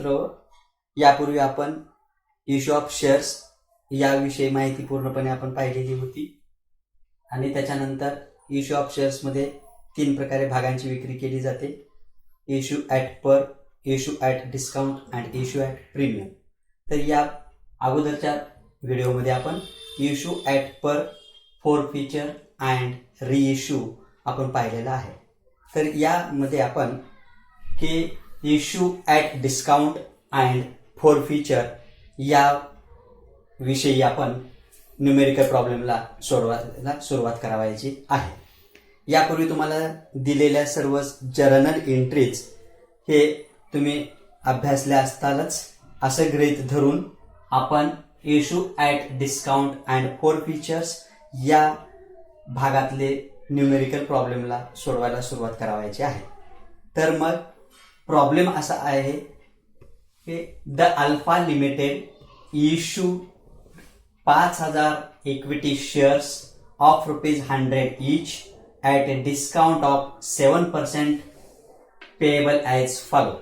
मित्र, यापूर्वी आपण इश्यू ऑफ शेअर्स याविषयी माहिती पूर्णपणे आपण पाहिलेली होती आणि त्याच्यानंतर इश्यू ऑफ शेअर्स मध्ये 3 प्रकारे भागांची विक्री केली जाते. Issue at par, issue at discount and issue at premium. तर या अगोदरच्या व्हिडिओमध्ये आपण issue at par, forfeiture and reissue आपण पाहिलेला आहे. तर यामध्ये आपण हे issue at discount and forfeiture या विषयी आपण न्यूमेरिकल प्रॉब्लेमला सोडवायला सुरुवात करावायची आहे. यापूर्वी तुम्हाला दिलेल्या सर्व जर्नल एंट्रीज हे तुम्ही अभ्यासल्या असतालच. असं गृहीत धरून आपण इश्यू ॲट डिस्काउंट अँड फोरफीचर्स या भागातले न्यूमेरिकल प्रॉब्लेमला सोडवायला सुरुवात करावायची आहे. तर मग प्रॉब्लेम असा आहे की the alpha limited issue 5,000 equity shares of ₹100 each at a discount of 7% payable as follow.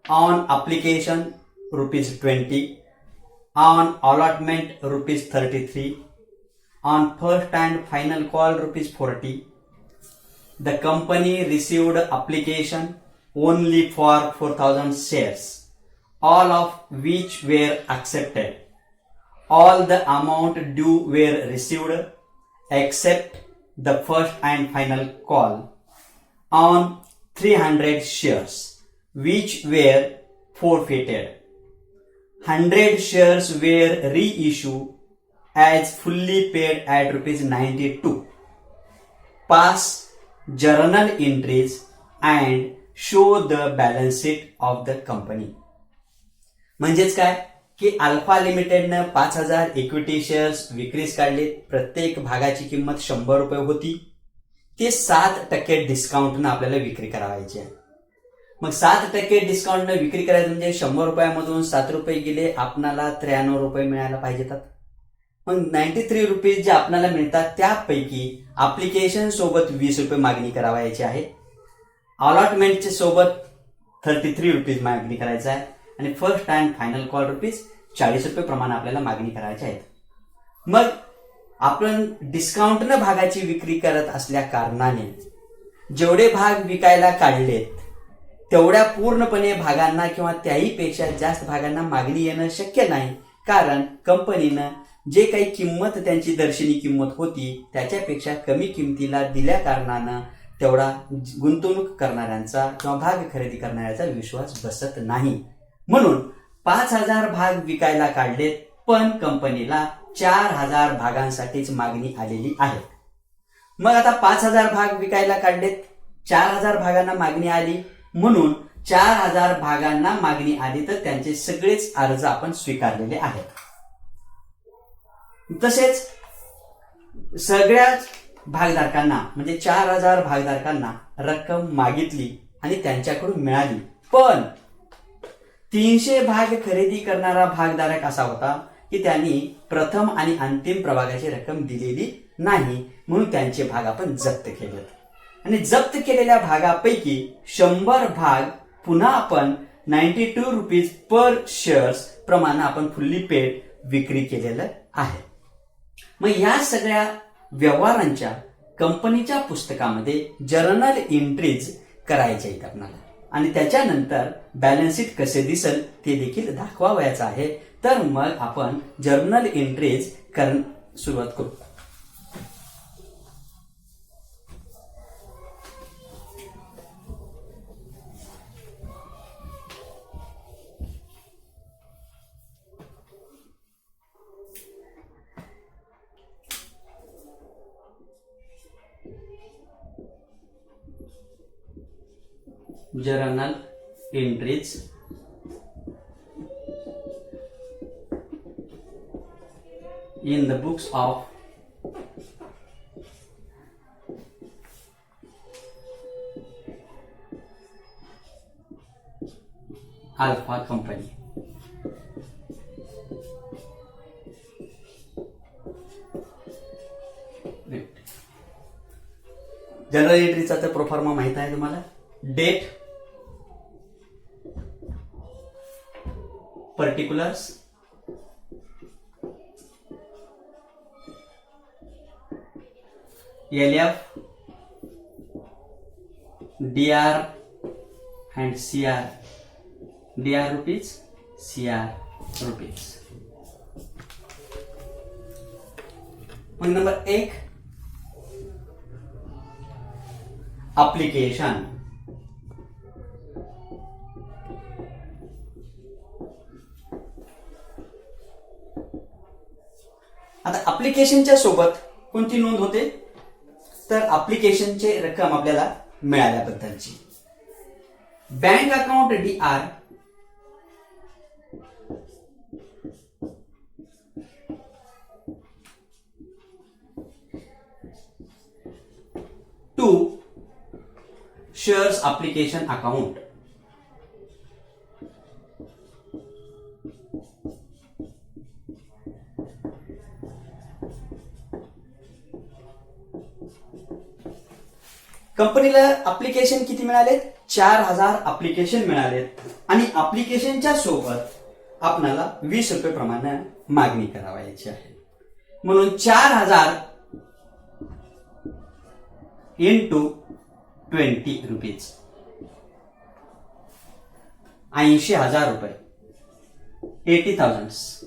On application ₹20, on allotment ₹33, on first and final call ₹40. The company received application only for 4,000 shares, all of which were accepted. All the amount due were received except the first and final call on 300 shares which were forfeited. 100 shares were reissued as fully paid at ₹92. Pass journal entries and show the balance sheet of the company. म्हणजेच काय की alpha लिमिटेडनं 5,000 equity shares विक्रीस काढले. प्रत्येक भागाची किंमत ₹100 होती. ते 7% डिस्काउंटनं आपल्याला विक्री करावायची आहे. मग 7% डिस्काउंटनं विक्री करायचं म्हणजे ₹100 ₹7 गेले, आपणाला ₹93 मिळायला पाहिजेतात. मग ₹93 जे आपल्याला मिळतात त्यापैकी अप्लिकेशन सोबत ₹20 मागणी करावायची आहे. अलॉटमेंटच्या सोबत ₹33 मागणी करायचं आहे आणि फर्स्ट अँड फायनल कॉल ₹40 प्रमाणे आपल्याला मागणी करायची आहे. मग आपण डिस्काउंटनं भागाची विक्री करत असल्या कारणाने जेवढे भाग विकायला काढलेत तेवढ्या पूर्णपणे भागांना किंवा त्याहीपेक्षा जास्त भागांना मागणी येणं शक्य नाही. कारण कंपनीनं जे काही किंमत त्यांची दर्शनी किंमत होती त्याच्यापेक्षा कमी किमतीला दिल्या कारणानं तेवढा गुंतवणूक करणाऱ्यांचा किंवा भाग खरेदी करणाऱ्याचा विश्वास बसत नाही. म्हणून 5,000 भाग विकायला काढलेत, पण कंपनीला 4,000 भागांसाठीच मागणी आलेली आहे. मग आता 5,000 भाग विकायला काढलेत, 4,000 भागांना मागणी आली, म्हणून 4,000 भागांना मागणी आली तर त्यांचे सगळेच अर्ज आपण स्वीकारलेले आहेत. तसेच सगळ्याच भागधारकांना म्हणजे 4,000 भागधारकांना रक्कम मागितली आणि त्यांच्याकडून मिळाली. पण 300 भाग खरेदी करणारा भागधारक असा होता की त्यांनी प्रथम आणि अंतिम प्रभागाची रक्कम दिलेली नाही, म्हणून त्यांचे भाग आपण जप्त केले. आणि जप्त केलेल्या भागापैकी 100 भाग पुन्हा आपण ₹92 पर शेअर्स प्रमाणे आपण फुल्ली पेड विक्री केलेलं आहे. मग या सगळ्या व्यवहारांच्या कंपनीच्या पुस्तकामध्ये जर्नल एंट्रीज करायच्या आहेत आपल्याला आणि त्याच्यानंतर बॅलन्स शीट कसे दिसेल ते देखील दाखवायचं आहे. तर मग आपण जर्नल एंट्रीज सुरुवात करू. Journal entries in the books of Alpha Company. General एंट्रीचा तर प्रोफॉर्मा माहित आहे तुम्हाला. Date particulars, LF, DR and CR. DR rupees, CR rupees. Point number 1, application. आता ऍप्लिकेशनच्या सोबत कोणती नोंद होते, तर ऍप्लिकेशनचे रक्कम आपल्याला मिळाल्याबद्दलची. Bank account DR to shares application account. कंपनीला ऍप्लिकेशन किती मिळाले, 4000 ऍप्लिकेशन मिळालेत आणि ऍप्लिकेशनच्या सोबत आपल्याला 20 रुपये प्रमाणे मागणी करावायची आहे. म्हणून 4000 इंटू 20 रुपीज, 80,000 रुपये, 80,000.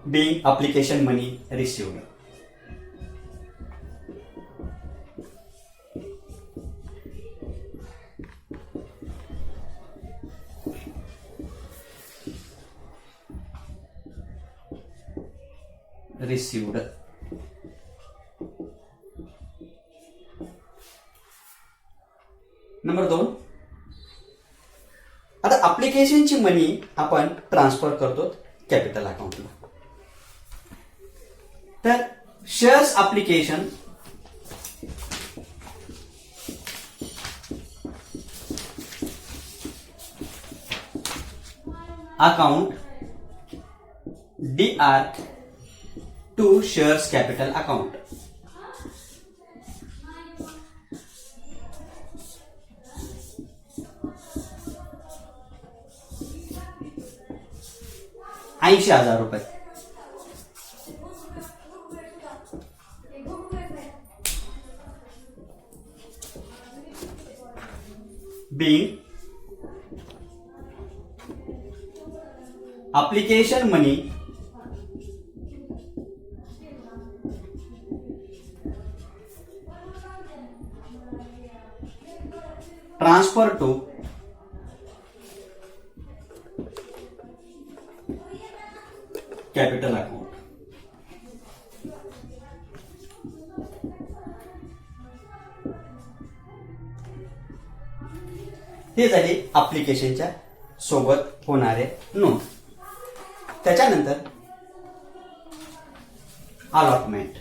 being application money received. Received. Number 2, आता ऍप्लिकेशनची मनी आपण ट्रान्सफर करतो कॅपिटल अकाउंटला. तर shares application account DR to shares capital account. ₹80,000. being application money transfer to capital account. हे झाले ऍप्लिकेशनच्या सोबत होणारे नोंद. त्याच्यानंतर अलॉटमेंट.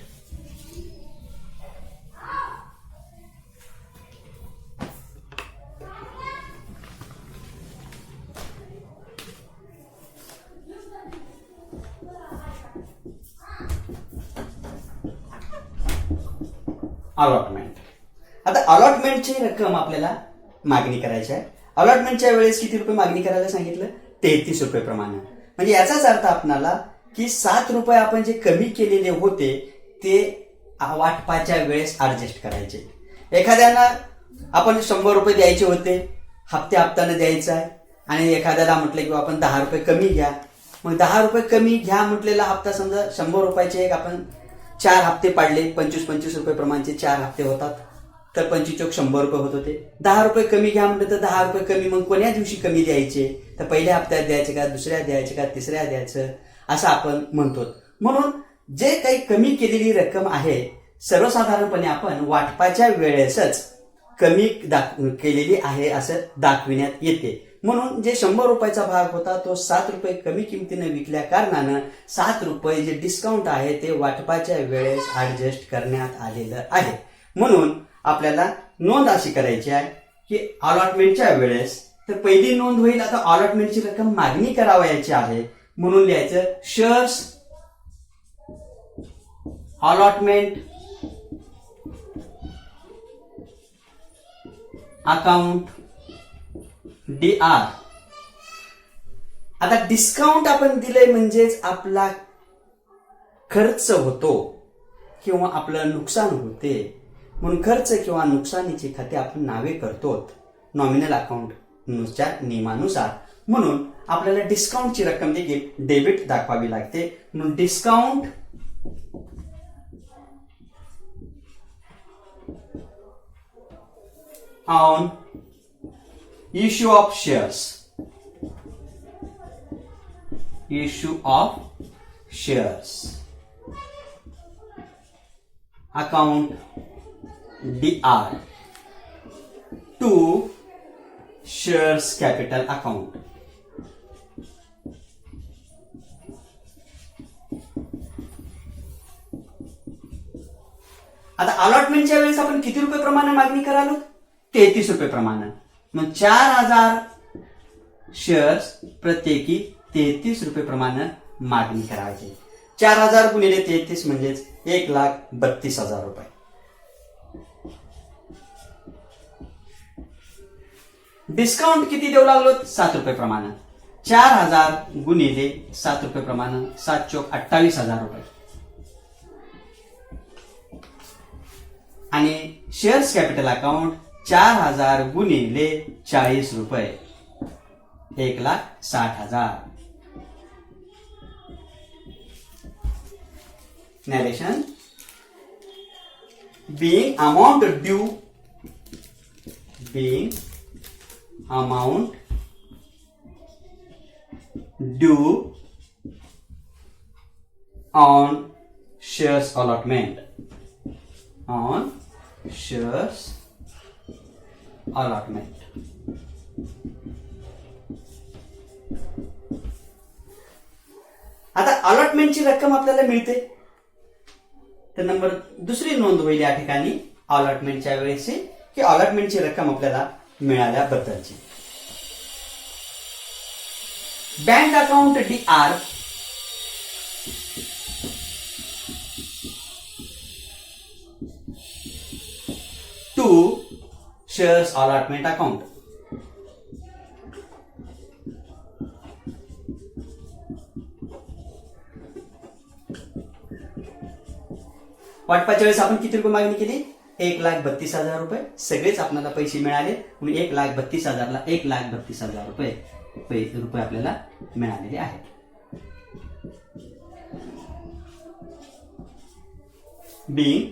अलॉटमेंट. आता अलॉटमेंटची रक्कम आपल्याला मागणी करायची आहे. अलॉटमेंटच्या वेळेस किती रुपये मागणी करायला सांगितलं, 33 रुपये प्रमाणे. म्हणजे याचाच अर्थ आपणाला की 7 रुपये आपण जे कमी केलेले होते ते वाटपाच्या वेळेस ऍडजस्ट करायचे. एखाद्याला आपण 100 रुपये द्यायचे होते, हप्त्यानं द्यायचं आहे, आणि एखाद्याला म्हटलं की आपण 10 रुपये कमी घ्या. मग 10 रुपये कमी घ्या म्हटलेला हप्ता समजा 100 रुपयाचे एक आपण 4 हप्ते पाडले, 25-25 रुपये प्रमाणचे 4 हप्ते होतात, तर 25 × 100 रुपये होत होते. 10 रुपये कमी घ्या म्हटलं तर 10 रुपये कमी मग कोण्या दिवशी कमी द्यायचे, तर पहिल्या हप्त्यात द्यायचे का, दुसऱ्या द्यायचे का, तिसऱ्या द्यायचं, असं आपण म्हणतो. म्हणून जे काही कमी केलेली रक्कम आहे सर्वसाधारणपणे आपण वाटपाच्या वेळेसच कमी केलेली आहे असं दाखविण्यात येते. म्हणून जे 100 रुपयाचा भाग होता तो 7 रुपये कमी किमतीने विकल्या कारणानं 7 रुपये जे डिस्काउंट आहे ते वाटपाच्या वेळेस ऍडजस्ट करण्यात आलेलं आहे. म्हणून आपल्याला नोंद अशी करायची आहे की अलॉटमेंटच्या वेळेस तर पहिली नोंद होईल, आता अलॉटमेंटची रक्कम मागणी करावयाची आहे म्हणून लिहायचं शेअर्स अलॉटमेंट अकाउंट DR. आता डिस्काउंट आपण दिलंय म्हणजेच आपला खर्च होतो किंवा आपलं नुकसान होते, म्हणून खर्च किंवा नुकसानीची खाते आपण नावे करतो नॉमिनल अकाउंटच्या नियमानुसार. म्हणून आपल्याला डिस्काउंटची रक्कम देखील डेबिट दाखवावी लागते. म्हणून discount on issue of shares. Issue of shares account DR to shares capital account. आता अलॉटमेंटच्या वेळेस आपण किती रुपये प्रमाणे मागणी करालो? 33 रुपये प्रमाणे. मग 4000 शेअर्स प्रत्येकी 33 रुपये प्रमाणे मागणी करायची. 4000 गुणिले 33 म्हणजेच 1,32,000 रुपये. डिस्काउंट किती देऊ लागलो? 7 रुपये प्रमाणे. 4000 गुणिले 7 रुपये प्रमाणे 7 चोक 28,000 रुपये. आणि शेअर्स कॅपिटल अकाउंट 4000 गुणिले 40 रुपये 1,60,000. Narration. Being amount due on shares allotment. On shares allotment. आता अलॉटमेंटची रक्कम आपल्याला मिळते, तर नंबर दुसरी नोंद होईल या ठिकाणी अलॉटमेंटच्या वेळेस की अलॉटमेंटची रक्कम आपल्याला मिळाल्याबद्दलची. Bank account DR to shares allotment account. वाटपाच्या वेळेस आपण किती रुपये मागणी केली? 1,32,000 रुपये. सगळेच आपल्याला पैसे मिळाले म्हणून 1,32,000 ला 1,32,000 रुपये आपल्याला मिळालेले आहेत. Being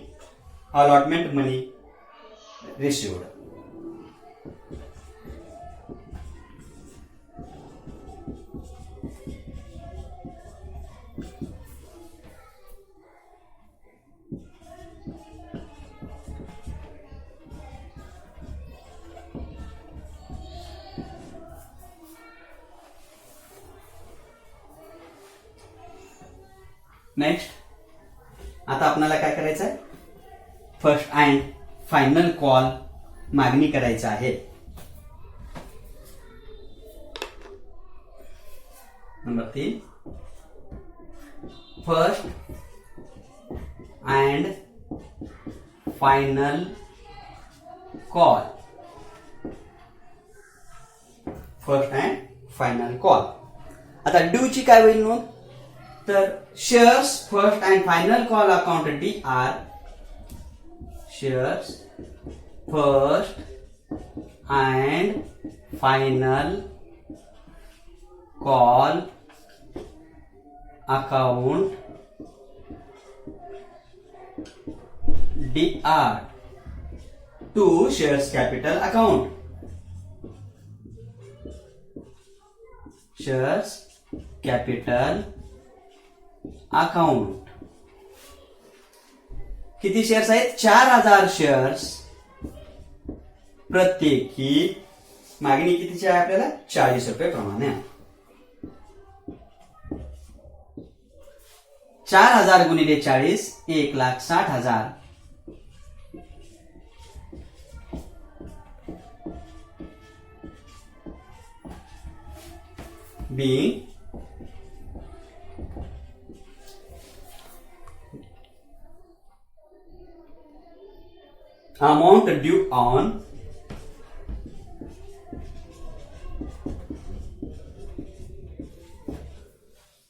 allotment money received. Next, आता आपल्याला काय करायचं आहे? फर्स्ट अँड फायनल कॉल मागणी करायचं आहे. Number 3, first and final call. First and final call. आता ड्यू ची काय होईल नोंद? तर shares first and final call account DR. Shares first and final call account DR to shares capital account. Shares capital account. किती shares आहेत? 4000 shares प्रत्येकी. मागणी कितीची आहे आपल्याला? 40 रुपये प्रमाणे. 4000 गुणिले 40 1,60,000. Being amount due on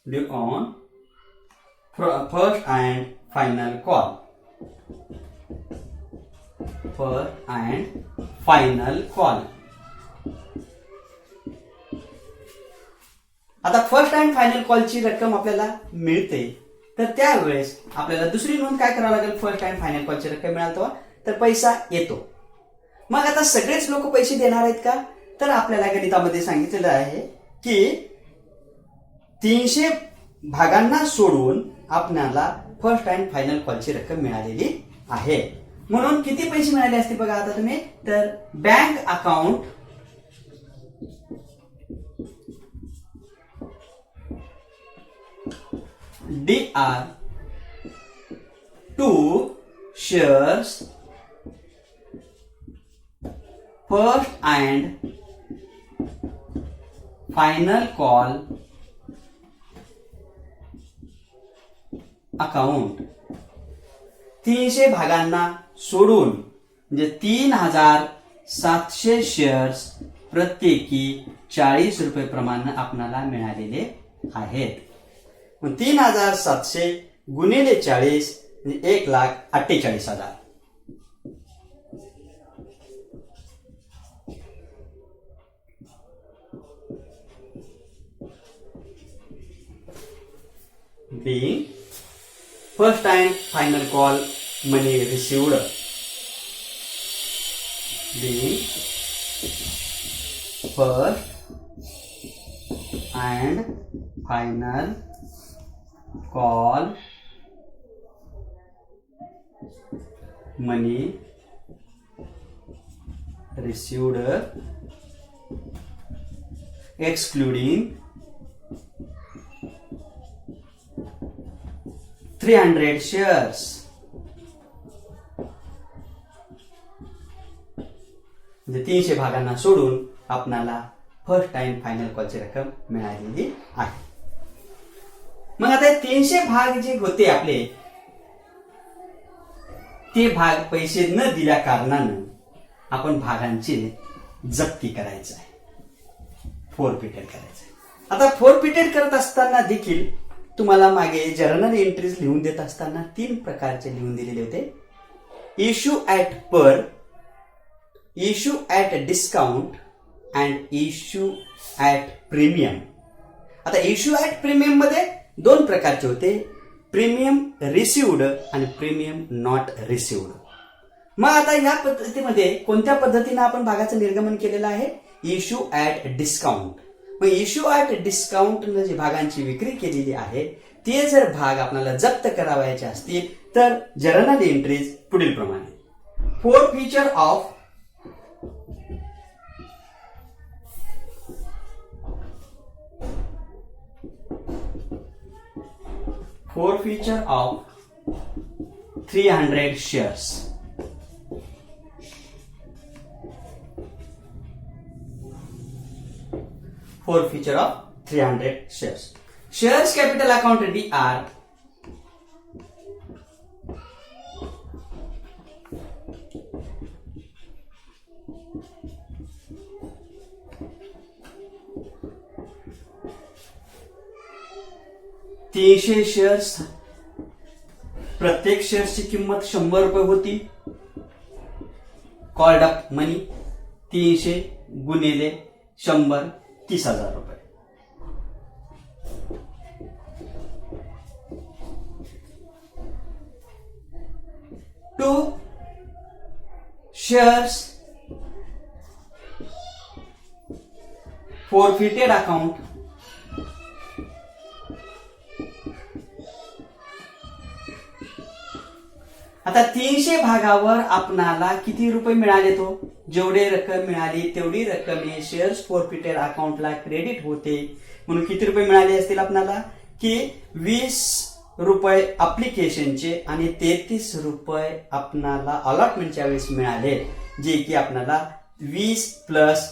due on first and final call. First and final call. आता फर्स्ट अँड फायनल कॉलची रक्कम आपल्याला मिळते, तर त्यावेळेस आपल्याला दुसरी नोंद काय करावं लागेल? फर्स्ट अँड फायनल कॉलची रक्कम मिळाल तेव्हा तर पैसा येतो. मग आता सगळेच लोक पैसे देणार आहेत का? तर आपल्याला गणितामध्ये सांगितलेलं आहे की 300 भागांना सोडून आपल्याला फर्स्ट अँड फायनल कॉलची रक्कम मिळालेली आहे. म्हणून किती पैसे मिळाले असते बघा आता तुम्ही, तर bank account DR to shares first and final call account. 300 भागांना सोडून म्हणजे 3700 शेअर्स प्रत्येकी 40 रुपये प्रमाणे आपणाला मिळालेले आहेत. 3700 गुणिले 40 म्हणजे 1,48,000. being first and final call money received. Being first and final call money received excluding 300 shares. म्हणजे 300 भागांना सोडून आपणाला फर्स्ट अँड फायनल कॉलची रक्कम मिळालेली आहे. मग आता 300 भाग जे होते आपले, ते भाग पैसे न दिल्या कारणानं आपण भागांची जप्ती करायचं आहे, फोरफिटेड करायचं आहे. आता फोरफिटेड करत असताना देखील तुम्हाला मागे जर्नल एंट्रीज लिहून देत असताना 3 प्रकारचे लिहून दिलेले होते. Issue at par, issue at discount and issue at premium. आता इश्यू ॲट प्रीमियम मध्ये 2 प्रकारचे होते, प्रीमियम रिसिव्ड आणि प्रीमियम नॉट रिसिव्ड. मग आता या पद्धतीमध्ये कोणत्या पद्धतीने आपण भागाचं निर्गमन केलेलं आहे? Issue at discount. मग इश्यू ॲट डिस्काउंटनं जी भागांची विक्री केलेली आहे, ते जर भाग आपल्याला जप्त करावायचे असतील तर जर्नल एंट्रीज पुढील प्रमाणे. फोरफिचर of forfeiture of 300 shares. Forfeiture of 300 shares. Shares capital account DR तीनशे शेअर्स, प्रत्येक शेअर्सची किंमत 100 रुपये होती. कॉल्ड अप मनी 300 गुणिले 100 30,000 रुपये. टू शेअर्स फोरफिटेड अकाउंट आता 300 भागावर आपणाला किती रुपये मिळाले? तो जेवढे रक्कम मिळाली तेवढी रक्कम हे शेअर्स फोरफिटेड अकाउंटला क्रेडिट होते. म्हणून किती रुपये मिळाले असतील आपणाला? की 20 रुपये अप्लिकेशनचे आणि 33 रुपये आपणाला अलॉटमेंटच्या वेळेस मिळाले, जे की आपणाला 20 प्लस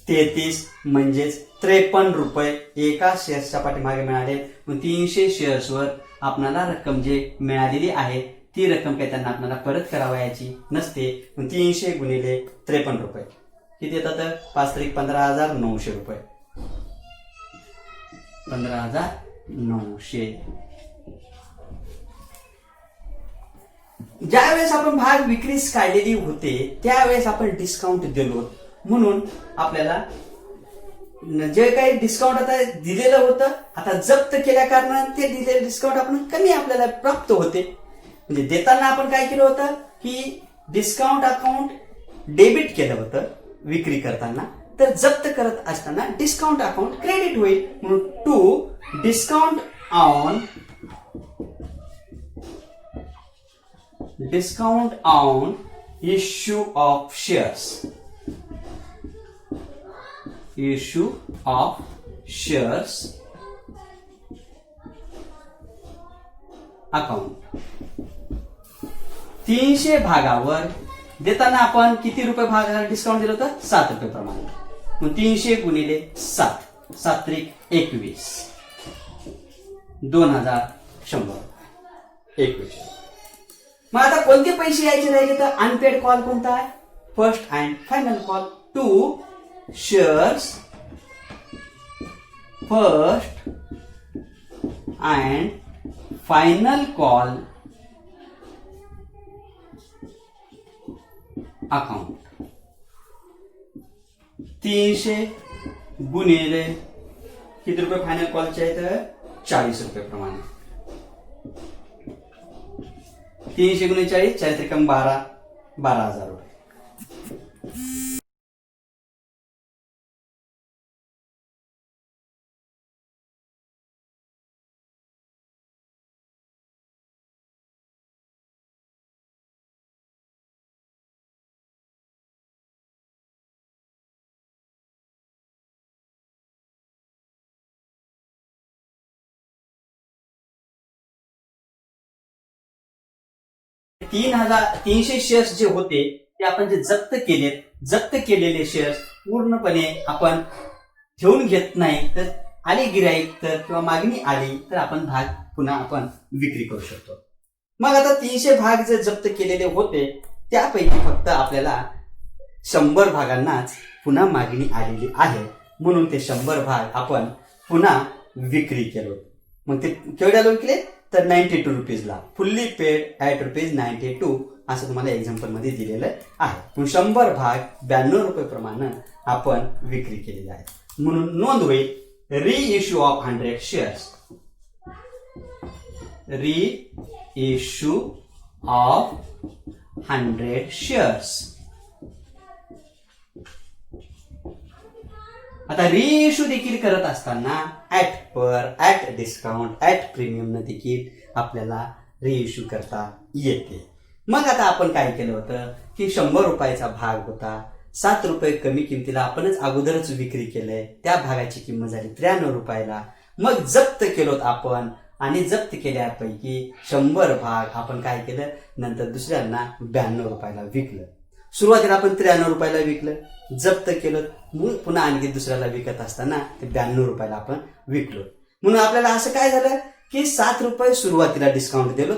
33 म्हणजेच 53 रुपये एका शेअर्सच्या पाठीमागे मिळाले. 300 शेअर्सवर आपणाला रक्कम जे मिळालेली आहे ती रक्कम काही त्यांना आपल्याला परत करावयाची नसते. 300 गुणिले 53 रुपये किती येतात? 5 × 15,900 रुपये. 15,900 900. ज्यावेळेस आपण भाग विक्रीस काढलेली होते त्यावेळेस आपण डिस्काउंट दिलो, म्हणून आपल्याला जे काही डिस्काउंट आता दिलेलं होतं आता जप्त केल्या कारणाने ते दिलेलं डिस्काउंट आपण कमी आपल्याला प्राप्त होते. म्हणजे देताना आपण काय केलं होतं की डिस्काउंट अकाउंट डेबिट केलं होतं विक्री करताना, तर जप्त करत असताना डिस्काउंट अकाउंट क्रेडिट होईल. म्हणून to discount on issue of shares, issue of shares account. 300 भागावर देताना आपण किती रुपये भागाला डिस्काउंट दिलं होतं? 7 रुपये प्रमाणे. मग 300 गुणिले 7, 7 त्रिक 21, 2100. मग आता कोणते पैसे यायचे राहिले तर अनपेड कॉल कोणता आहे? First and final call. To shares first and final call account. 300 गुणिले किती रुपये फायनल कॉलचे आहेत? 40 रुपये प्रमाणे. 300 गुणिले 40, 40 त्रिकम 12, 12,000 रुपये. तीन 300 शेअर्स जे होते ते आपण जे जप्त केलेले शेअर्स पूर्णपणे आपण ठेवून घेत नाही, तर आले गिराईक तर किंवा मागणी आली तर आपण भाग पुन्हा आपण विक्री करू शकतो. मग आता 300 भाग जे जप्त केलेले होते त्यापैकी फक्त आपल्याला 100 भागांनाच पुन्हा मागणी आलेली आहे, म्हणून ते 100 भाग आपण पुन्हा विक्री केलो. मग ते केवढ्याला विकले तर 92 रुपीजला, फुल्ली पेड ॲट ₹92 असं तुम्हाला एक्झाम्पल मध्ये दिलेलं आहे. म्हणून 100 भाग 92 रुपये प्रमाणे आपण विक्री केलेली आहे. म्हणून नोंद होईल रिइश्यू ऑफ 100 शेअर्स, रिइश्यू ऑफ 100 शेअर्स. आता रिइश्यू देखील करत असताना ऍट डिस्काउंट ऍट प्रीमियम न देखील आपल्याला रिइश्यू करता येते. मग आता आपण काय केलं होतं की 100 रुपयाचा भाग होता, 7 रुपये कमी किमतीला आपणच अगोदरच विक्री केलंय, त्या भागाची किंमत झाली 93 रुपयाला. मग जप्त केलोत आपण आणि जप्त केल्यापैकी 100 भाग आपण काय केलं नंतर दुसऱ्यांना 92 रुपयाला विकलं. सुरुवातीला आपण 93 रुपयाला विकलं, जप्त केलं, मग पुन्हा आणखी दुसऱ्याला विकत असताना ते 92 रुपयाला आपण विकलो. म्हणून आपल्याला असं काय झालं की 7 रुपये सुरुवातीला डिस्काउंट दिलो,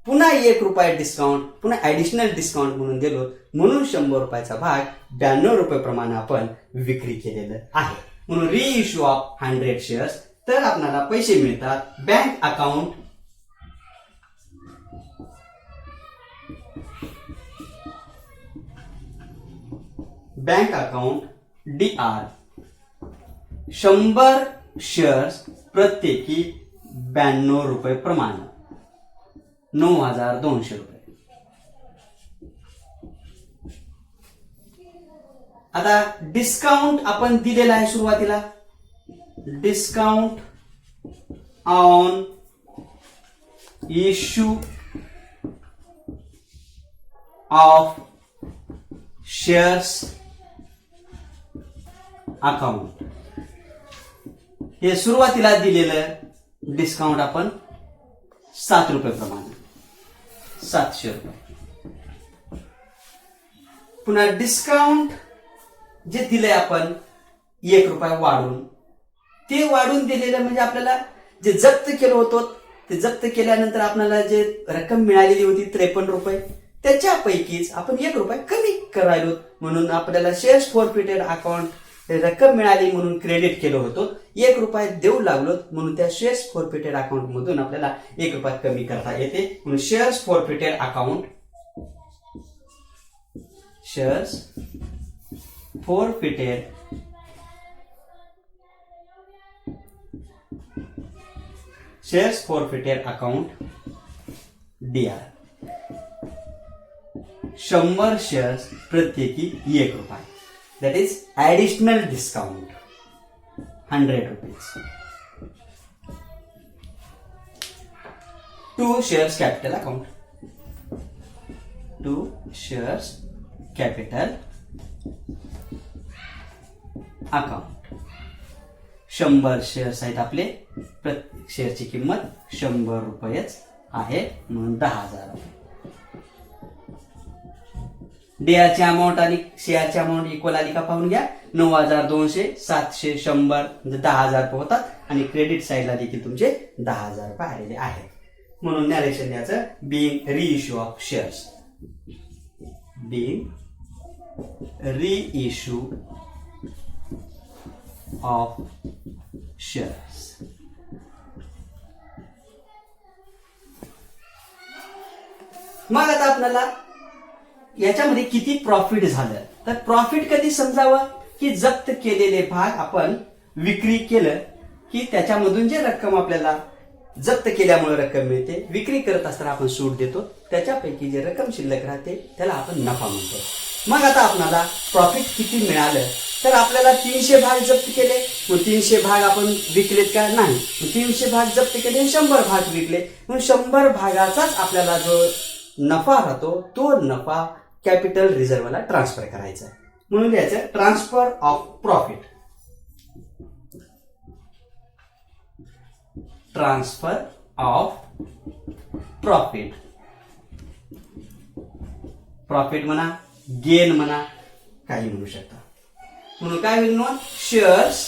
पुन्हा 1 रुपया डिस्काउंट, पुन्हा ऍडिशनल डिस्काउंट म्हणून दिलो, म्हणून 100 रुपयाचा भाग 92 रुपये प्रमाणे आपण विक्री केलेलं आहे. म्हणून रिइश्यू ऑफ 100 शेअर्स. तर आपल्याला पैसे मिळतात bank account, bank account DR 100 shares प्रत्येकी 92 रुपये प्रमाणे 9,200 रुपये. आता डिस्काउंट आपण दिलेला आहे सुरुवातीला, discount on issue of shares account. हे सुरुवातीला दिलेलं डिस्काउंट आपण 7 रुपये प्रमाणे 700 रुपये. पुन्हा डिस्काउंट जे दिलंय आपण 1 रुपया वाढून, ते वाढून दिलेलं म्हणजे आपल्याला जे जप्त केलं होतं ते जप्त केल्यानंतर आपल्याला जे रक्कम मिळालेली होती 53 रुपये, त्याच्यापैकीच आपण 1 रुपया कमी करायलो. म्हणून आपल्याला शेअर्स फॉरफिटेड अकाउंट रक्कम मिळाली म्हणून क्रेडिट केलं होतं, 1 रुपया देऊ लागलो म्हणून त्या शेअर्स फॉरफिटेड अकाउंट मधून आपल्याला 1 रुपया कमी करता येते. म्हणून shares forfeited account, shares forfeited account DR, 100 shares प्रत्येकी 1 रुपया. That is additional discount, 100 rupees. 2 shares capital account, 2 shares capital account. 100 shares आहेत आपले, प्रत्येक शेअरची किंमत 100 रुपयेच आहे म्हणून 10,000 रुपये. डीआरची अमाऊंट आणि शेअरची अमाऊंट इक्वल आली का पाहून घ्या. 9,200, 700, 100 म्हणजे 10,000 रुपये होतात आणि क्रेडिट साईडला देखील तुमचे 10,000 रुपये आलेले आहेत. म्हणून नॅरेशन द्यायचं being reissue of shares, being reissue of shares. मग आता आपल्याला याच्यामध्ये किती प्रॉफिट झालं, तर प्रॉफिट कधी समजावं की जप्त केलेले भाग आपण विक्री केलं की त्याच्यामधून जे रक्कम आपल्याला जप्त केल्यामुळे रक्कम मिळते, विक्री करत असताना आपण सूट देतो, त्याच्यापैकी जे रक्कम शिल्लक राहते त्याला आपण नफा म्हणतो. मग आता आपल्याला प्रॉफिट किती मिळालं, तर आपल्याला 300 भाग जप्त केले, मग 300 भाग आपण विकलेत का नाही, 300 भाग जप्त केले, 100 भाग विकले, मग 100 भागाचाच आपल्याला जो नफा राहतो तो नफा कॅपिटल रिझर्व्हला ट्रान्सफर करायचा. म्हणून याचं transfer of profit, transfer of profit, profit म्हणा, गेन म्हणा, काही म्हणू शकता. म्हणून काय होईल मग, शेअर्स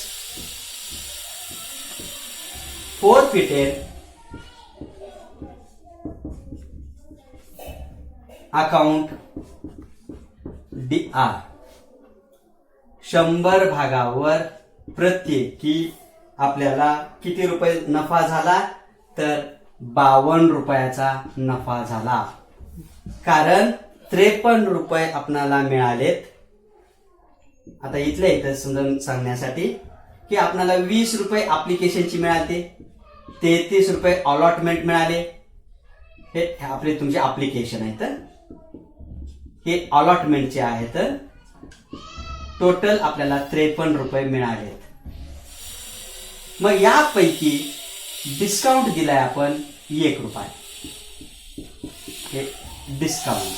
फॉरफिटेड अकाउंट DR, 100 भागावर प्रत्येकी आपल्याला किती रुपये नफा झाला, तर 52 रुपयाचा नफा झाला. कारण 53 रुपये आपल्याला मिळालेत. आता इथल्या इथं समजून सांगण्यासाठी की आपल्याला 20 रुपये ऍप्लिकेशनची मिळाले, 33 रुपये अलॉटमेंट मिळाले. हे आपले तुमचे ऍप्लिकेशन आहेत, हे अलॉटमेंटचे आहेत. टोटल आपल्याला 53 रुपये मिळालेत. मग यापैकी डिस्काउंट दिलाय आपण 1 रुपया, हे डिस्काउंट.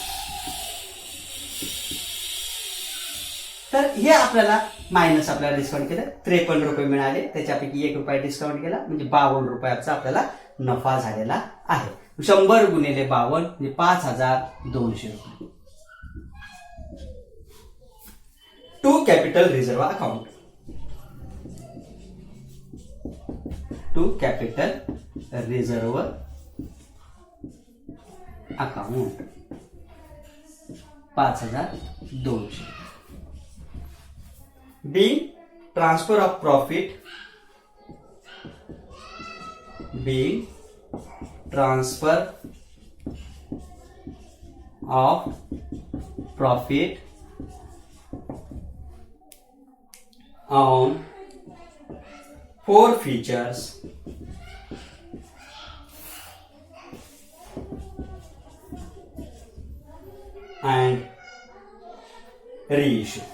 तर हे आपल्याला मायनस आपल्याला डिस्काउंट केलं, 53 रुपये मिळाले, त्याच्यापैकी 1 रुपया डिस्काउंट केला म्हणजे 52 रुपयाचा आपल्याला नफा झालेला आहे. 100 गुणिले 52 म्हणजे 5,200 रुपये. To capital reserve account, to capital reserve account 5,200. By transfer of profit, by transfer of profit on forfeitures and reissue.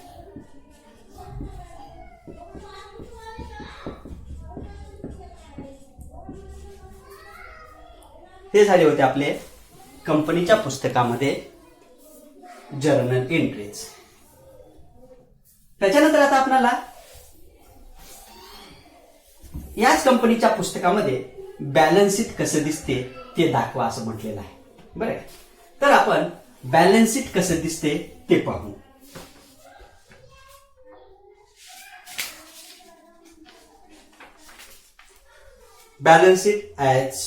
हे झाले होते आपले कंपनीच्या पुस्तकामध्ये जर्नल एंट्रीज. त्याच्यानंतर आता आपल्याला याच कंपनीच्या पुस्तकामध्ये बॅलन्स शीट कसं दिसते ते दाखवा असं म्हटलेलं आहे. बरं, तर आपण बॅलन्स शीट कसं दिसते ते पाहू. Balance sheet as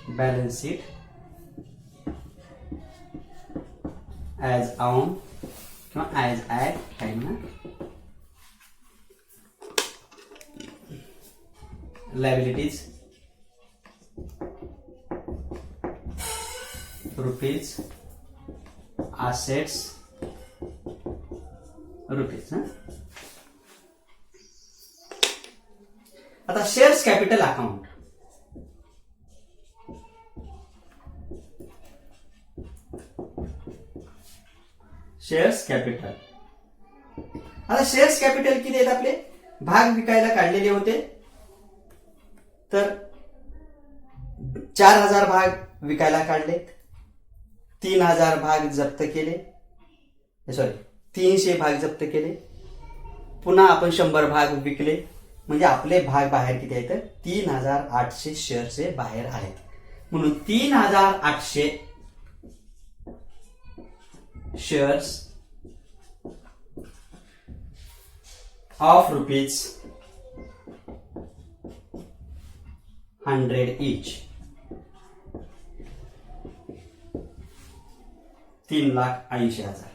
balance sheet as on किंवा ॲज ॲट काय म्हणा. Liabilities rupees, assets rupees. आता shares capital account. Shares capital. आता शेअर्स कॅपिटल किती आहेत आपले? भाग विकायला काढलेले होते तर 4,000 भाग विकायला काढलेत, 3,000 भाग जप्त केले, सॉरी 300 भाग जप्त केले, पुन्हा आपण 100 भाग विकले, म्हणजे आपले भाग बाहेर किती आहेत? 3,800 शेअर्स हे बाहेर आहेत. म्हणून 3,800 shares of rupees 100 each, 3,80,000.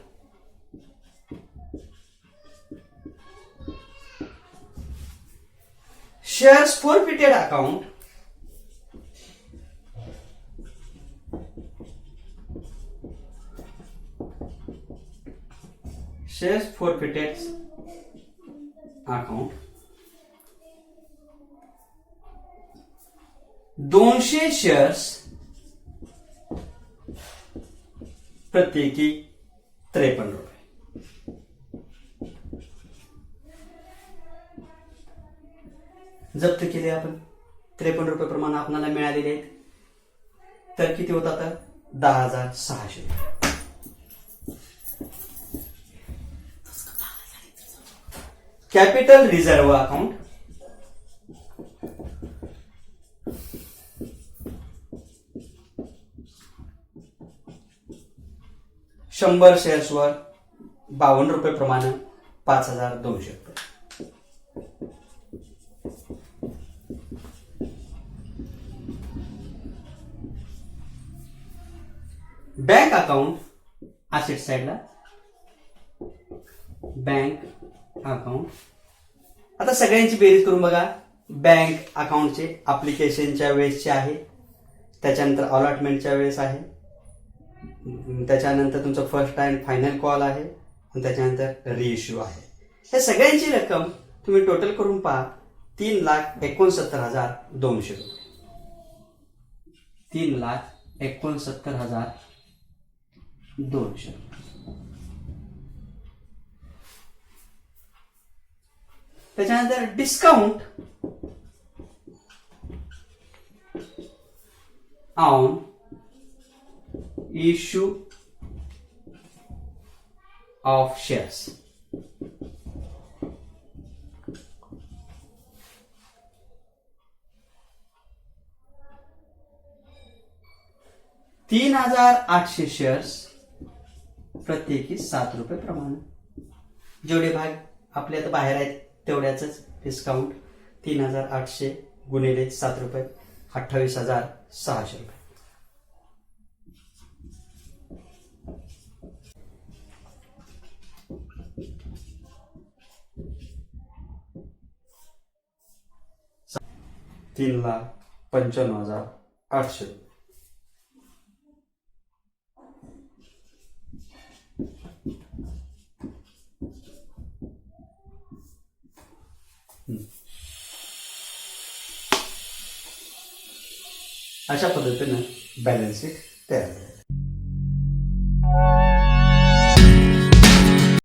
Shares forfeited account. Shares forfeited account 200 shares प्रत्येकी 53 रुपये. जप्त केले आपण 53 रुपये प्रमाणे आपल्याला मिळालेले आहेत. तर किती होत आता? 10,600. Capital reserve account. शंभर शेअर्सवर 52 रुपये प्रमाणे 5,200 रुपये. बँक अकाउंट असेट साइडला. Bank account. आता सगळ्यांची बेरीज करून बघा. बँक अकाउंटचे अप्लिकेशनच्या वेळेसचे आहे, त्याच्यानंतर अलॉटमेंटच्या वेळेस आहे, त्याच्यानंतर तुमचं फर्स्ट अँड फायनल कॉल आहे, आणि त्याच्यानंतर रिइश्यू आहे. हे सगळ्यांची रक्कम तुम्ही टोटल करून पहा. 3,69,200 रुपये. 3,69,200. त्याच्यानंतर discount on issue of shares. तीन 3,800 शेअर्स प्रत्येकी 7 रुपये प्रमाणे. जेवढे भाग आपले आता बाहेर आहेत तेवढ्याच डिस्काउंट. 3,800 गुणिले 7 रुपये 28,600 रुपये. $3,95,800. अशा पद्धतीने बॅलन्स शीट तयार झाली.